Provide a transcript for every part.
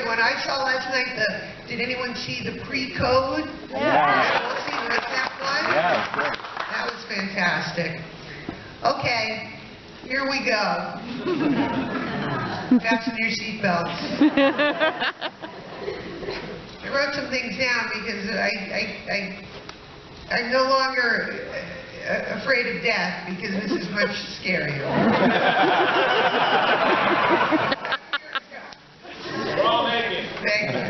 good one. I saw last night did anyone see the pre-code? Yeah. See the that one? Yeah, sure. That was fantastic. Okay, here we go. Fasten your seatbelts. I wrote some things down because I'm no longer afraid of death because this is much scarier. We're all naked. Thank you.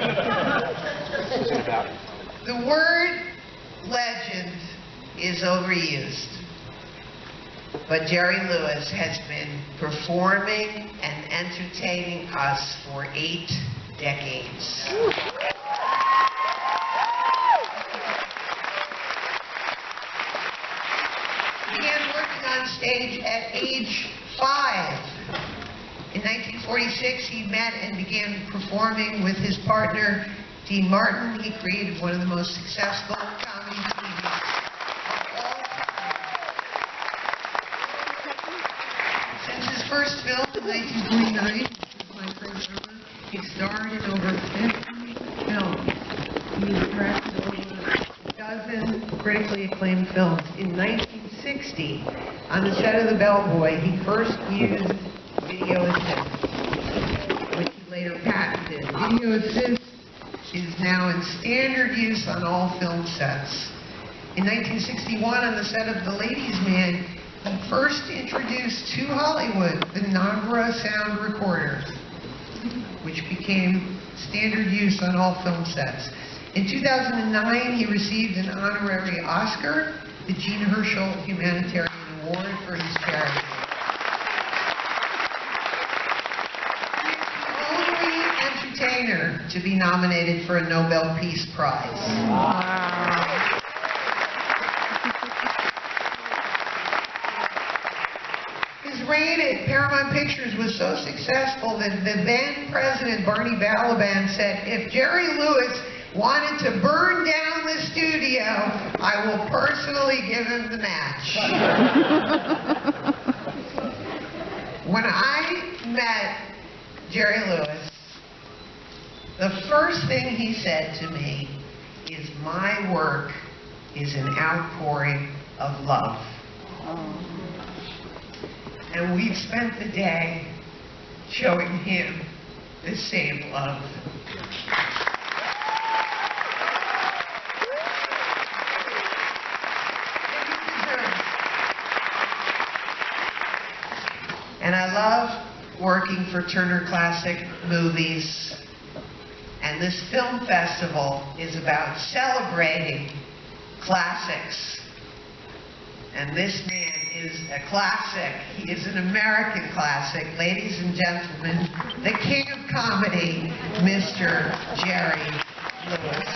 The word legend is overused, but Jerry Lewis has been performing and entertaining us for 8 decades. He began working on stage at age 5. In 1946, he met and began performing with his partner, Dean Martin. He created one of the most successful comedy teams of all time. Since his first film in 1949, which was My First Summer, he starred in over 50 films. He directed over a dozen critically acclaimed films. In 1960, on the set of The Bellboy, he first used Video Assist, which he later patented. Video Assist is now in standard use on all film sets. In 1961, on the set of The Ladies' Man, he first introduced to Hollywood the Nagra sound recorder, which became standard use on all film sets. In 2009, he received an honorary Oscar, the Jean Herschel Humanitarian Award for his charity. Entertainer to be nominated for a Nobel Peace Prize. Wow. His reign at Paramount Pictures was so successful that the then president, Barney Balaban, said, if Jerry Lewis wanted to burn down the studio, I will personally give him the match. When I met Jerry Lewis, the first thing he said to me is, my work is an outpouring of love. And we've spent the day showing him the same love. And I love working for Turner Classic Movies. And this film festival is about celebrating classics. And this man is a classic. He is an American classic. Ladies and gentlemen, the king of comedy, Mr. Jerry Lewis.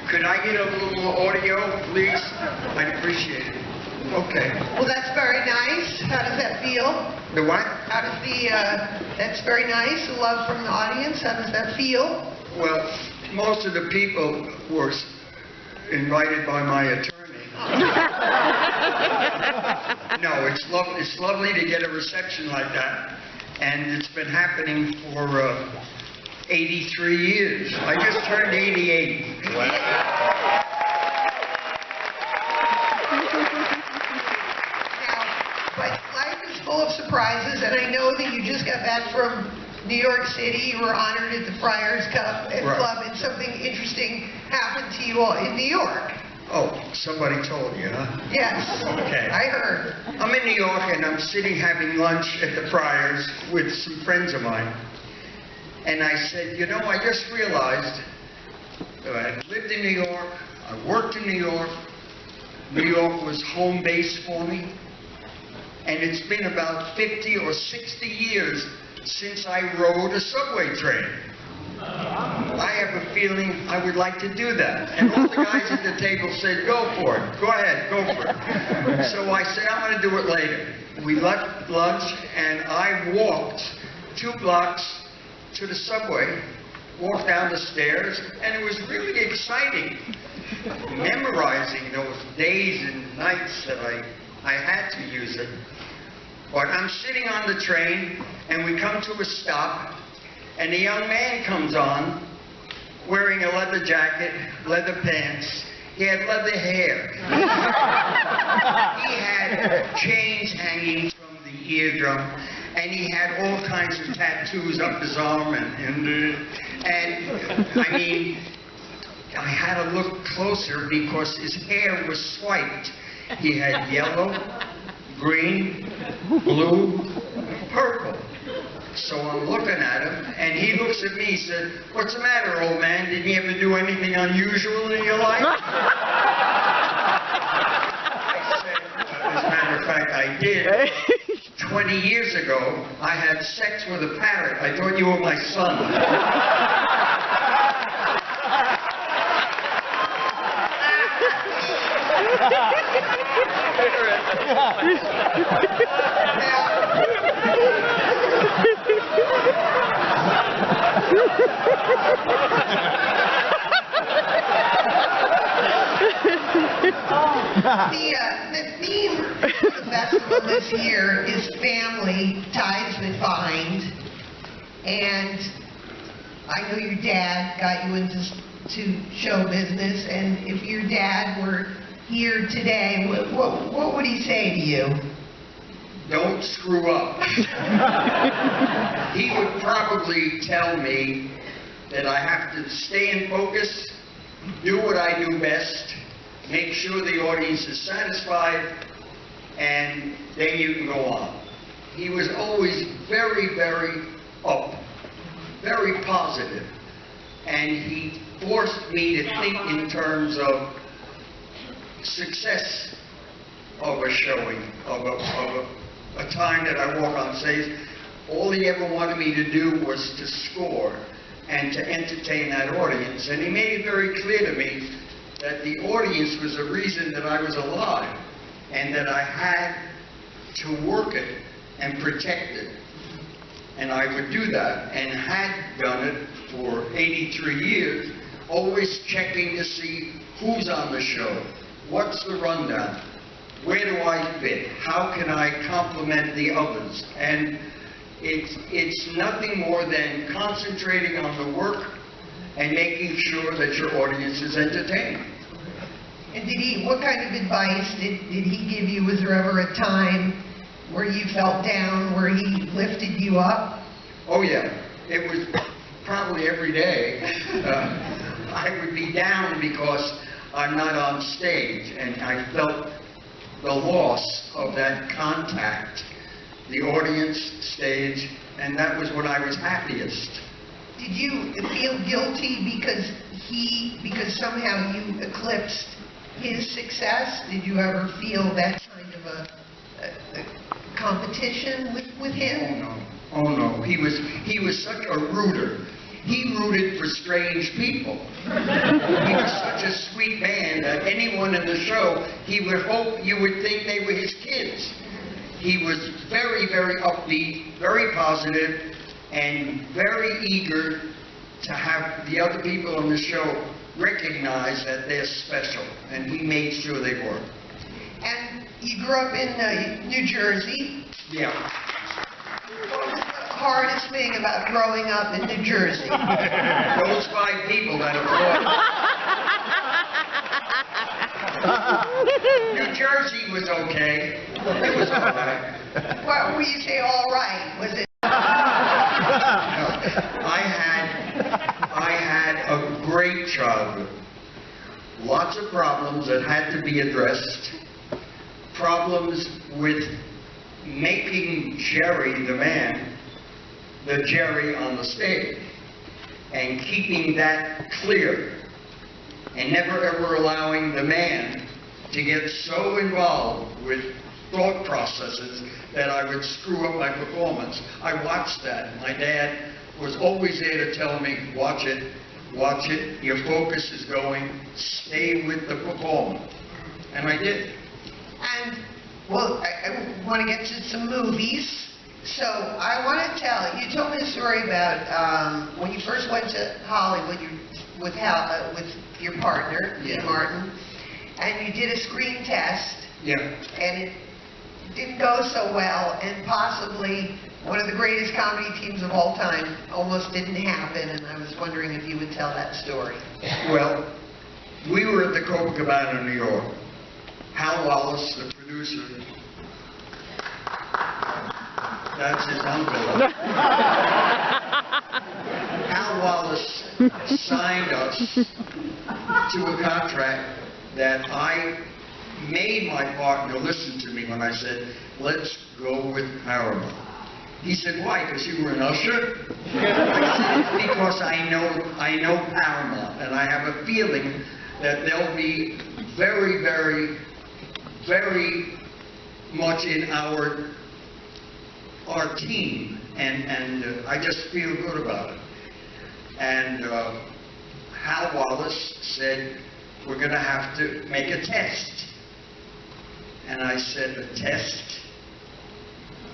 Could I get a little more audio, please? I'd appreciate it. Okay. Well, that's very nice. How does that feel? The what? How does that's very nice. The love from the audience. How does that feel? Well, most of the people were invited by my attorney. No, it's lovely to get a reception like that. And it's been happening for 83 years. I just turned 88. Now, but life is full of surprises, and I know that you just got back from New York City. You were honored at the Friars Club, and something interesting happened to you all in New York. Oh, somebody told you, huh? Yes. Okay. I heard. I'm in New York, and I'm sitting having lunch at the Friars with some friends of mine. And I said, you know, I just realized that I lived in New York, I worked in New York, New York was home base for me. And it's been about 50 or 60 years since I rode a subway train. I have a feeling I would like to do that. And all the guys at the table said, go for it. Go ahead, go for it. So I said, I'm going to do it later. We left lunch, and I walked 2 blocks to the subway, walked down the stairs, and it was really exciting. Memorizing those days and nights that I had to use it. But I'm sitting on the train, and we come to a stop, and a young man comes on, wearing a leather jacket, leather pants. He had leather hair. He had chains hanging from the eardrum, and he had all kinds of tattoos up his arm, and I mean, I had to look closer because his hair was swiped. He had yellow, green, blue, purple. So I'm looking at him, and he looks at me, he said, what's the matter, old man? Did you ever do anything unusual in your life? I said, as a matter of fact, I did. 20 years ago, I had sex with a parrot. I thought you were my son. The theme of the festival this year is family ties that bind, and I know your dad got you into show business, and if your dad were here today, what would he say to you? Don't screw up. He would probably tell me that I have to stay in focus, do what I do best, make sure the audience is satisfied, and then you can go on. He was always very, very up, very positive, and he forced me to think in terms of success of a showing, of a time that I walk on stage. All he ever wanted me to do was to score and to entertain that audience. And he made it very clear to me that the audience was the reason that I was alive, and that I had to work it and protect it. And I would do that, and had done it for 83 years, always checking to see who's on the show, what's the rundown, where do I fit, how can I complement the others. And it's nothing more than concentrating on the work and making sure that your audience is entertained. And what kind of advice did he give you? Was there ever a time where you felt down, where he lifted you up? Oh yeah, it was probably every day. I would be down because I'm not on stage, and I felt the loss of that contact, the audience, stage, and that was when I was happiest. Did you feel guilty because somehow you eclipsed his success? Did you ever feel that kind of a competition with him? Oh no, he was such a rooter. He rooted for strange people. He was such a sweet man that anyone in the show, he would hope you would think they were his kids. He was very, very upbeat, very positive, and very eager to have the other people on the show recognize that they're special, and he made sure they were. And you grew up in New Jersey. Yeah. What was the hardest thing about growing up in New Jersey? Those 5 people that applauded. New Jersey was okay. It was all right. Well, when you say all right, was it? I had a great childhood. Lots of problems that had to be addressed. Problems with making Jerry the man, the Jerry on the stage, and keeping that clear, and never ever allowing the man to get so involved with thought processes that I would screw up my performance. I watched that. My dad was always there to tell me, watch it, your focus is going, stay with the performance. And I did. And, well, I want to get to some movies. So I want to tell, you told me a story about when you first went to Hollywood with your partner, Yeah. Martin, and you did a screen test, Yeah. and it didn't go so well, and possibly one of the greatest comedy teams of all time almost didn't happen, and I was wondering if you would tell that story. Well, we were at the Copacabana, New York. Hal Wallace, the producer, that's his uncle. Hal Wallace signed us to a contract that I made my partner listen to me when I said, let's go with Paramount. He said, why? Because you were an usher? I said, it's because I know Paramount, and I have a feeling that they'll be very, very, very much in our team, and I just feel good about it. And Hal Wallace said, we're going to have to make a test. And I said, a test?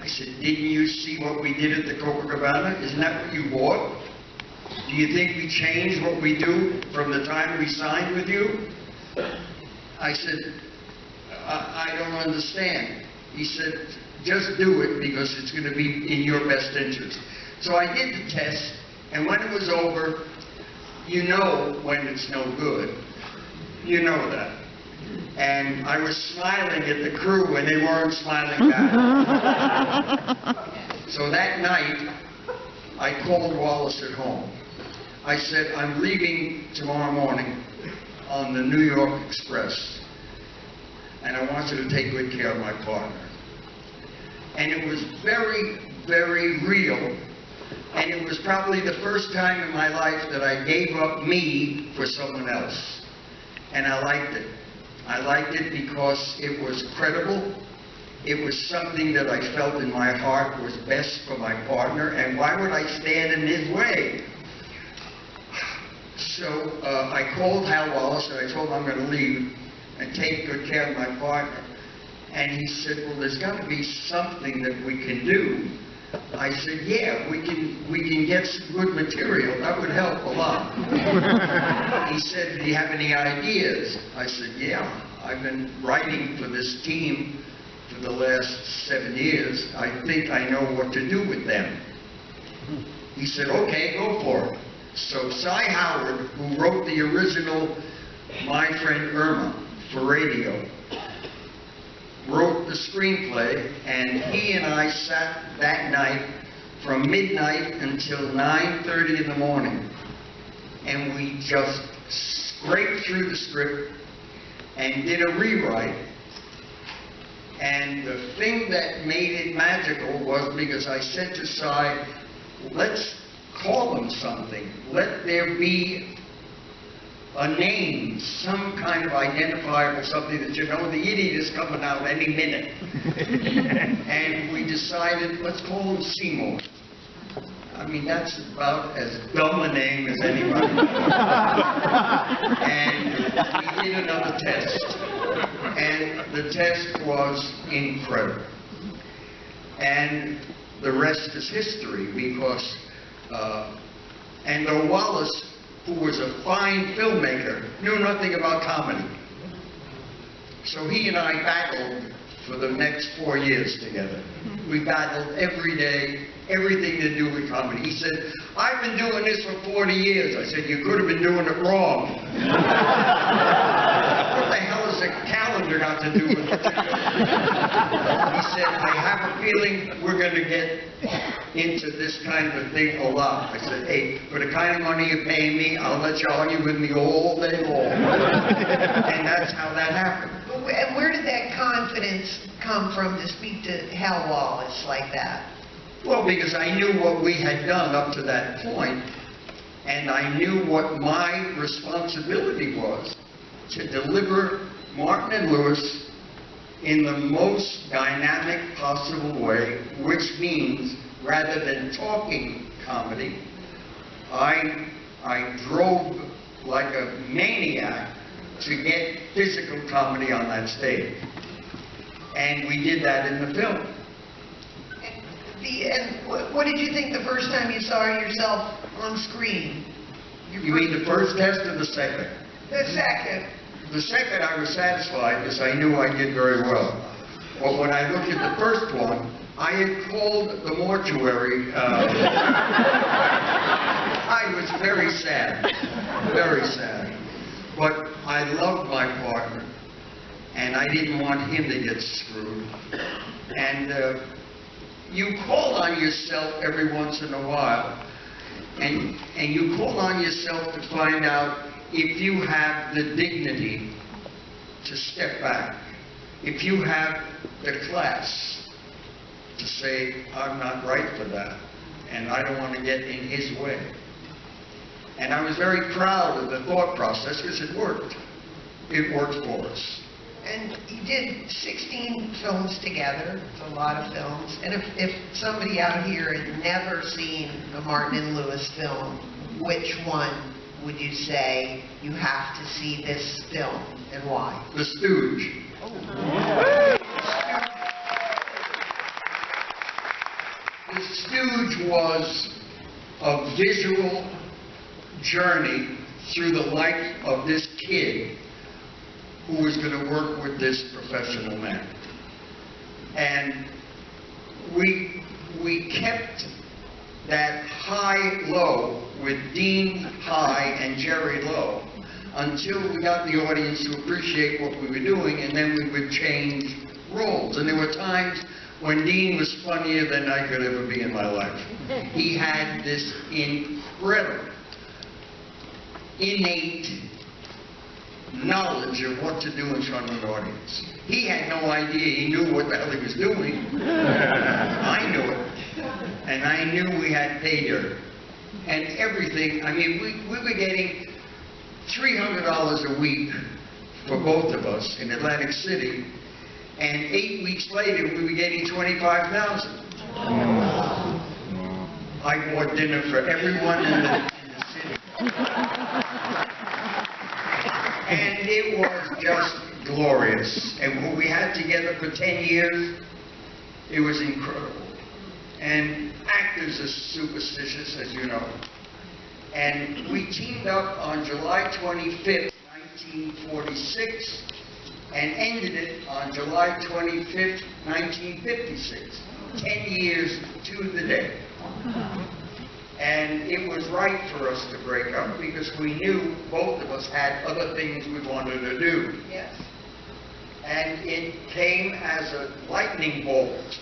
I said, didn't you see what we did at the Copacabana? Isn't that what you bought? Do you think we changed what we do from the time we signed with you? I said, I don't understand. He said, just do it because it's going to be in your best interest. So I did the test, and when it was over, you know when it's no good. You know that. And I was smiling at the crew, and they weren't smiling back. So that night, I called Wallace at home. I said, I'm leaving tomorrow morning on the New York Express, and I want you to take good care of my partner. And it was very, very real, and it was probably the first time in my life that I gave up me for someone else. And I liked it. I liked it because it was credible. It was something that I felt in my heart was best for my partner, and why would I stand in his way? So I called Hal Wallace, and I told him I'm going to leave and take good care of my partner. And he said, well, there's got to be something that we can do. I said, yeah, we can get some good material. That would help a lot. He said, do you have any ideas? I said, yeah, I've been writing for this team for the last 7 years. I think I know what to do with them. He said, okay, go for it. So Cy Howard, who wrote the original My Friend Irma for radio, wrote the screenplay, and he and I sat that night from midnight until 9:30 in the morning, and we just scraped through the script and did a rewrite. And the thing that made it magical was because I said to Cy, let's call them something. Let there be a name, some kind of identifier, something that you know the idiot is coming out any minute. And we decided, let's call him Seymour. I mean, that's about as dumb a name as anybody. And we did another test. And the test was incredible. And the rest is history because, and though Wallace, who was a fine filmmaker, knew nothing about comedy. So he and I battled for the next 4 years together. We battled every day, everything to do with comedy. He said, I've been doing this for 40 years. I said, you could have been doing it wrong. What the hell has a calendar got to do with it? He said, I have a feeling we're going to get into this kind of a thing a lot. I said, hey, for the kind of money you pay me, I'll let you argue with me all day long. And that's how that happened. And where did that confidence come from to speak to Hal Wallace like that? Well, because I knew what we had done up to that point, and I knew what my responsibility was to deliver Martin and Lewis in the most dynamic possible way, which means rather than talking comedy, I drove like a maniac to get physical comedy on that stage. And we did that in the film. And what did you think the first time you saw yourself on screen? You mean the first test or the second? The second. The second I was satisfied because I knew I did very well. But when I looked at the first one, I had called the mortuary. I was very sad, very sad. But I loved my partner, and I didn't want him to get screwed. And you call on yourself every once in a while, and you call on yourself to find out if you have the dignity to step back, if you have the class to say, I'm not right for that, and I don't want to get in his way. And I was very proud of the thought process because it worked. It worked for us. And you did 16 films together. It's a lot of films. And if somebody out here had never seen a Martin and Lewis film, which one would you say you have to see this film and why? The Stooge. The Stooge was a visual journey through the life of this kid who was going to work with this professional man. And we kept that high-low with Dean high and Jerry low until we got the audience to appreciate what we were doing, and then we would change roles. And there were times when Dean was funnier than I could ever be in my life. He had this incredible, innate knowledge of what to do in front of an audience. He had no idea he knew what the hell he was doing. I knew it. And I knew we had pay dirt. And everything, I mean, we were getting $300 a week for both of us in Atlantic City, and 8 weeks later we were getting $25,000. I bought dinner for everyone in the city. And it was just glorious. And what we had together for 10 years, it was incredible. And actors are superstitious, as you know. And we teamed up on July 25th, 1946, and ended it on July 25th, 1956. 10 years to the day. And it was right for us to break up because we knew both of us had other things we wanted to do. Yes. And it came as a lightning bolt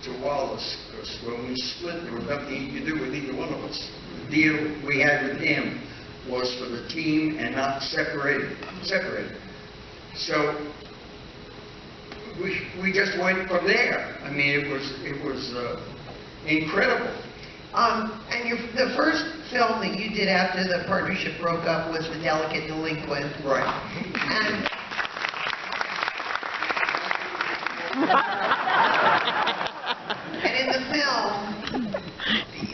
to Wallace, because when we split, there was nothing he could do with either one of us. The deal we had with him was for the team and not separated. So we just went from there. I mean, it was incredible. And the first film that you did after the partnership broke up was The Delicate Delinquent. Right. And in the film,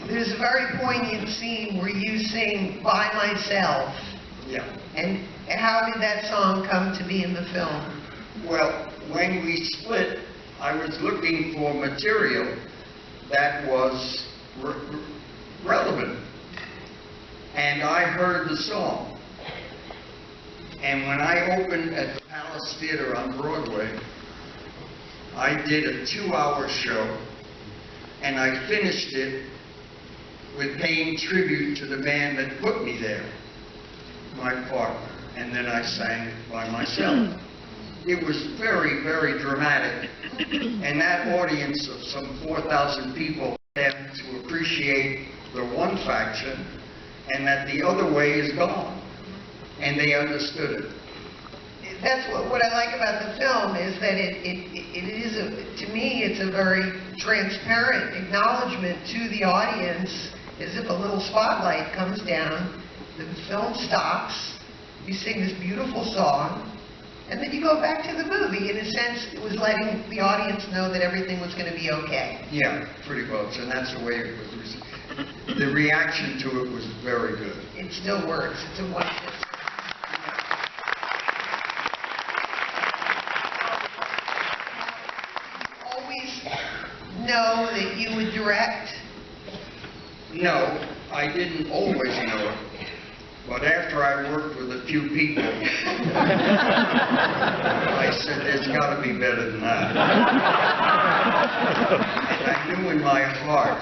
there's a very poignant scene where you sing By Myself. Yeah. And how did that song come to be in the film? Well, when we split, I was looking for material that was relevant. And I heard the song. And when I opened at the Palace Theater on Broadway, I did a 2-hour show, and I finished it with paying tribute to the man that put me there, my partner, and then I sang By Myself. It was very, very dramatic, and that audience of some 4,000 people had to appreciate the one faction, and that the other way is gone, and they understood it. That's what I like about the film is that it is, to me, it's a very transparent acknowledgement to the audience, as if a little spotlight comes down, the film stops, you sing this beautiful song, and then you go back to the movie. In a sense, it was letting the audience know that everything was going to be okay. Yeah, pretty close, and that's the way it was. The reaction to it was very good. It still works. It's a one. Always know that you would direct. No, I didn't always know it. But after I worked with a few people, I said, there's got to be better than that. And I knew in my heart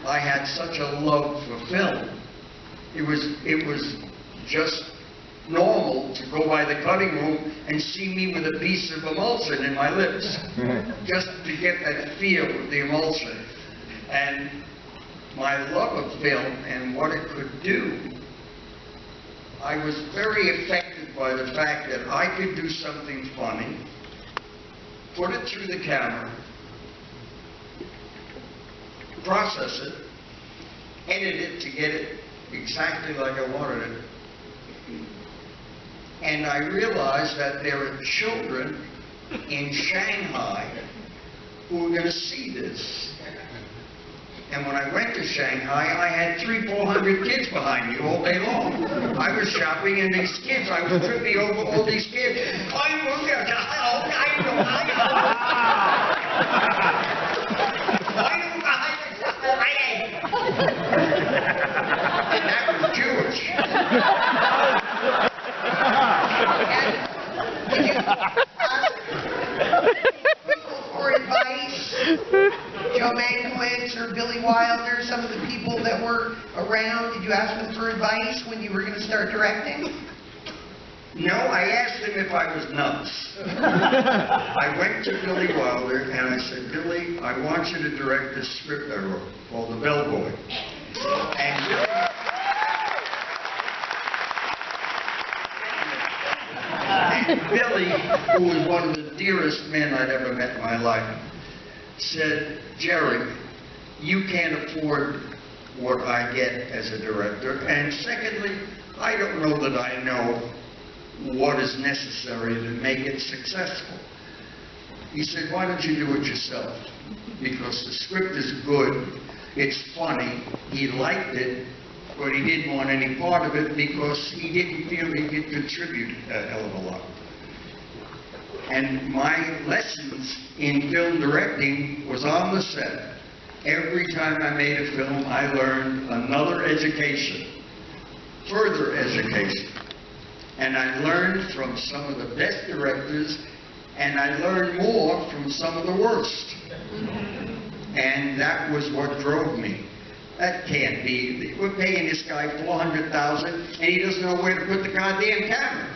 I had such a love for film. It was just normal to go by the cutting room and see me with a piece of emulsion in my lips, just to get that feel of the emulsion. And my love of film and what it could do, I was very affected by the fact that I could do something funny, put it through the camera, process it, edit it to get it exactly like I wanted it. And I realized that there are children in Shanghai who are going to see this. And when I went to Shanghai, I had 300-400 kids behind me all day long. I was shopping, and these kids, I was tripping over all these kids. And that was Jewish. Did you ask people for advice? Joe Mankiewicz or Billy Wilder, some of the people that were around, did you ask them for advice when you were going to start directing? No, I asked him if I was nuts. I went to Billy Wilder and I said, Billy, I want you to direct this script I wrote called The Bellboy. And Billy, who was one of the dearest men I'd ever met in my life, said, Jerry, you can't afford what I get as a director, and secondly, I don't know that I know what is necessary to make it successful. He said, why don't you do it yourself? Because the script is good, it's funny, he liked it, but he didn't want any part of it because he didn't feel he could contribute a hell of a lot. And my lessons in film directing was on the set. Every time I made a film, I learned another education, further education. And I learned from some of the best directors, and I learned more from some of the worst. And that was what drove me. That can't be. We're paying this guy $400,000, and he doesn't know where to put the goddamn camera.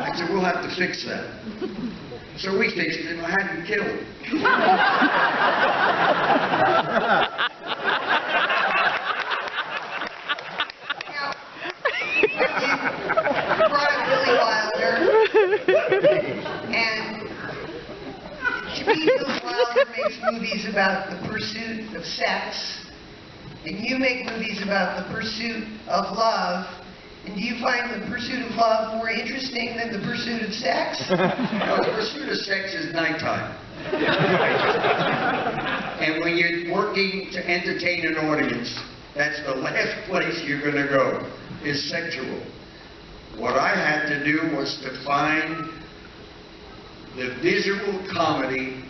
I said, we'll have to fix that. So we fixed it, and I had him killed. Now, you brought up Billy Wilder, and to me, Billy Wilder makes movies about the pursuit of sex. And you make movies about the pursuit of love. And do you find the pursuit of love more interesting than the pursuit of sex? No, the pursuit of sex is nighttime. And when you're working to entertain an audience, that's the last place you're going to go, is sexual. What I had to do was to find the visual comedy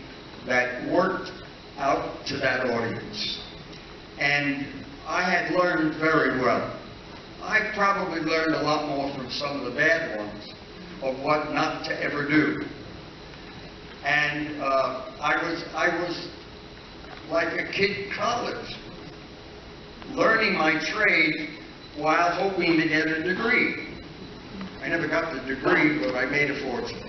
that worked out to that audience. And I had learned very well. I probably learned a lot more from some of the bad ones of what not to ever do. And I was like a kid in college, learning my trade while hoping to get a degree. I never got the degree, but I made a fortune.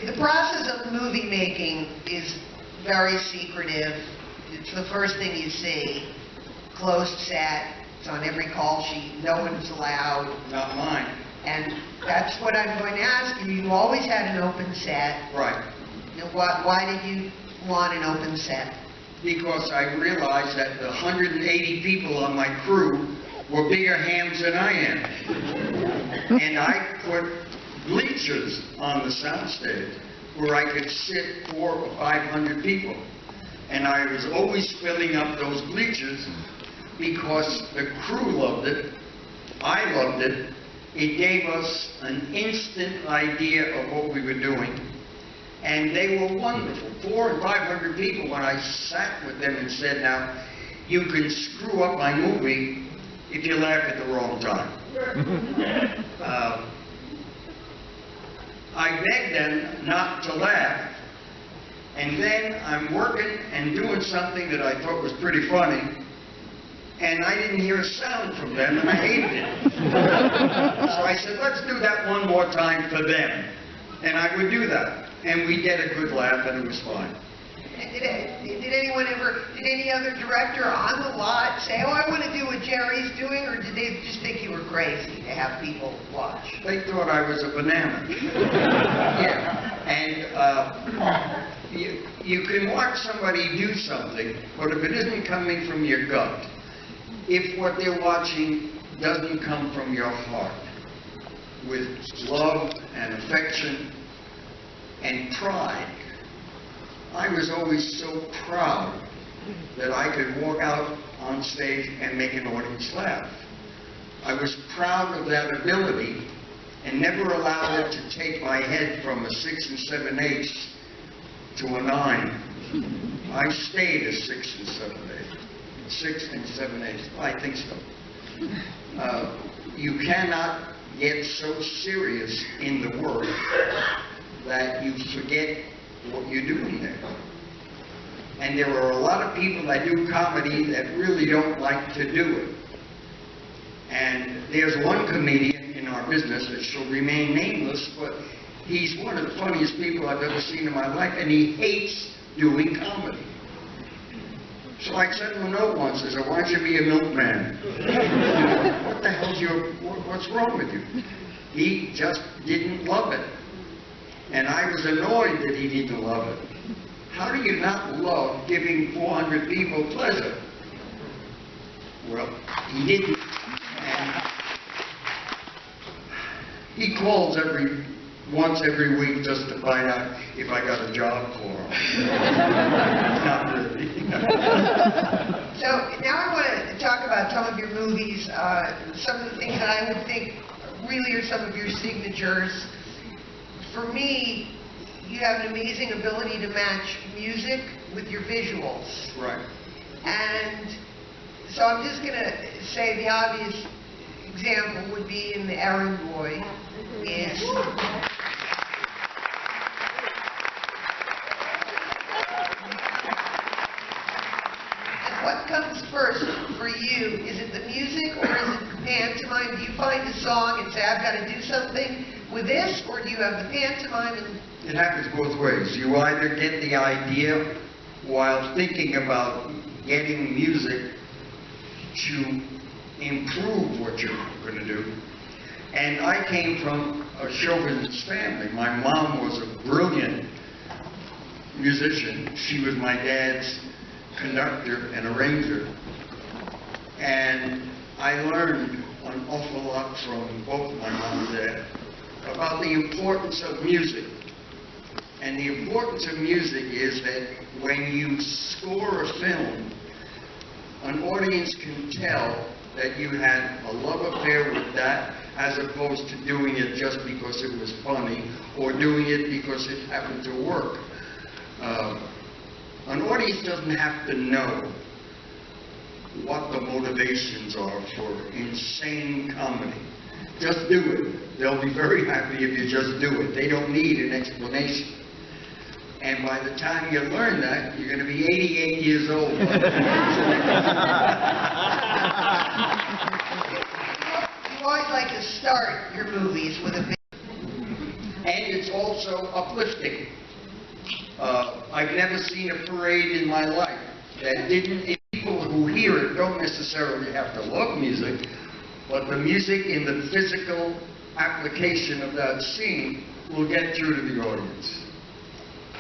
The process of movie making is very secretive. It's the first thing you see. Closed set. It's on every call sheet. No one's allowed. Not mine. And that's what I'm going to ask you. You always had an open set. Right. Why did you want an open set? because I realized that the 180 people on my crew were bigger hams than I am. And I put bleachers on the soundstage where I could sit 400 or 500 people. And I was always filling up those bleachers because the crew loved it, I loved it. It gave us an instant idea of what we were doing. And they were wonderful. 400 and 500 people when I sat with them and said, now, you can screw up my movie if you laugh at the wrong time. I begged them not to laugh, and then I'm working and doing something that I thought was pretty funny, and I didn't hear a sound from them, and I hated it. So I said, let's do that one more time for them. And I would do that. And we get a good laugh, and it was fine. Did any other director on the lot say, oh, I want to do what Jerry's doing, or did they just think you were crazy to have people watch? They thought I was a banana. Yeah. And you can watch somebody do something, but if it isn't coming from your gut, if what they're watching doesn't come from your heart, with love and affection and pride. I was always so proud that I could walk out on stage and make an audience laugh. I was proud of that ability and never allowed it to take my head from a 6 7/8 to a 9. I stayed a 6 7/8. 6 7/8. I think so. You cannot get so serious in the work that you forget what you're doing there. And there are a lot of people that do comedy that really don't like to do it. And there's one comedian in our business that shall remain nameless, but he's one of the funniest people I've ever seen in my life, and he hates doing comedy. So I sent him a note once. I said, why don't you be a milkman? What the hell's what's wrong with you? He just didn't love it. And I was annoyed that he didn't love it. How do you not love giving 400 people pleasure? Well, he didn't. And he calls once every week just to find out if I got a job for him. Not really. So now I want to talk about some of your movies, some of the things that I would think really are some of your signatures. For me, you have an amazing ability to match music with your visuals. Right. And so I'm just going to say the obvious example would be in The Errand Boy is what comes first for you? Is it the music or is it the pantomime? Do you find a song and say, I've got to do something with this, or do you have the pantomime? It happens both ways. You either get the idea while thinking about getting music to improve what you're going to do. And I came from a show business family. My mom was a brilliant musician. She was my dad's conductor and arranger. And I learned an awful lot from both my mom and dad about the importance of music. And the importance of music is that when you score a film, an audience can tell that you had a love affair with that, as opposed to doing it just because it was funny or doing it because it happened to work. An audience doesn't have to know what the motivations are for insane comedy. Just do it. They'll be very happy if you just do it. They don't need an explanation. And by the time you learn that, you're going to be 88 years old. You always like to start your movies with a big... And it's also uplifting. I've never seen a parade in my life that didn't... People who hear it don't necessarily have to love music, but the music in the physical application of that scene will get through to the audience.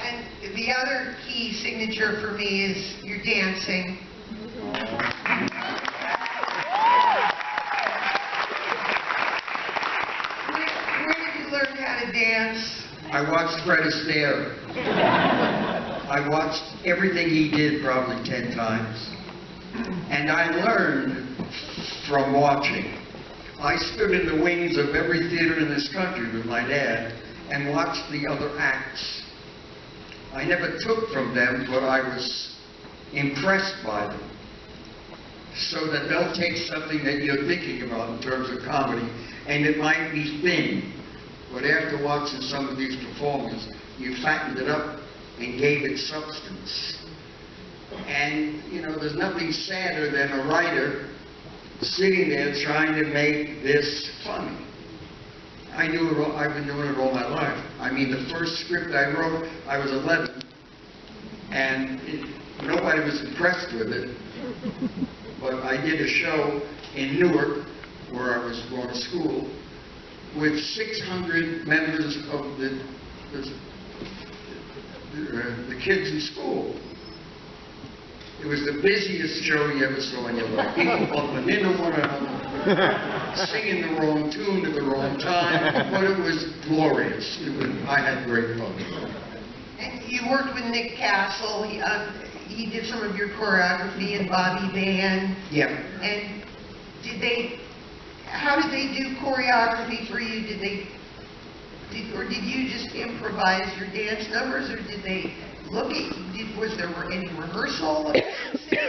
And the other key signature for me is your dancing. Where did you learn how to dance? I watched Fred Astaire. I watched everything he did probably 10 times. And I learned from watching. I stood in the wings of every theater in this country with my dad and watched the other acts. I never took from them, but I was impressed by them. So that they'll take something that you're thinking about in terms of comedy, and it might be thin, but after watching some of these performers, you fattened it up and gave it substance. And, you know, there's nothing sadder than a writer sitting there trying to make this funny. I've been doing it all my life. I mean, the first script I wrote, I was 11, and nobody was impressed with it. But I did a show in Newark, where I was going to school, with 600 members of the kids in school. It was the busiest show you ever saw in your life. People bumping into one another, singing the wrong tune at the wrong time, but it was glorious. I had great fun. And you worked with Nick Castle. He did some of your choreography and Bobby Van. Yeah. And how did they do choreography for you? Or did you just improvise your dance numbers, or did they look at you? Was there any rehearsal?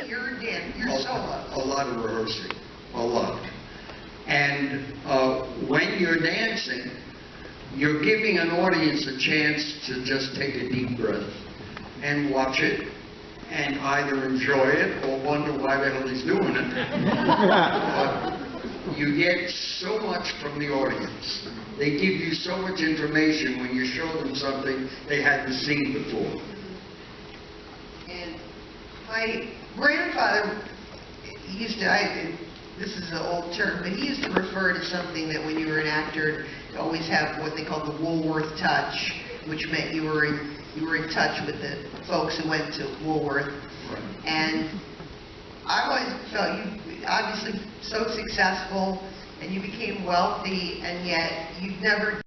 Your solo? A lot of rehearsing. A lot. And when you're dancing, you're giving an audience a chance to just take a deep breath and watch it, and either enjoy it or wonder why the hell he's doing it. But you get so much from the audience. They give you so much information when you show them something they hadn't seen before. And my grandfather used to, this is an old term, but he used to refer to something that when you were an actor, you always have what they call the Woolworth touch, which meant you were in touch with the folks who went to Woolworth. Right. And I always felt you obviously so successful, and you became wealthy, and yet you've never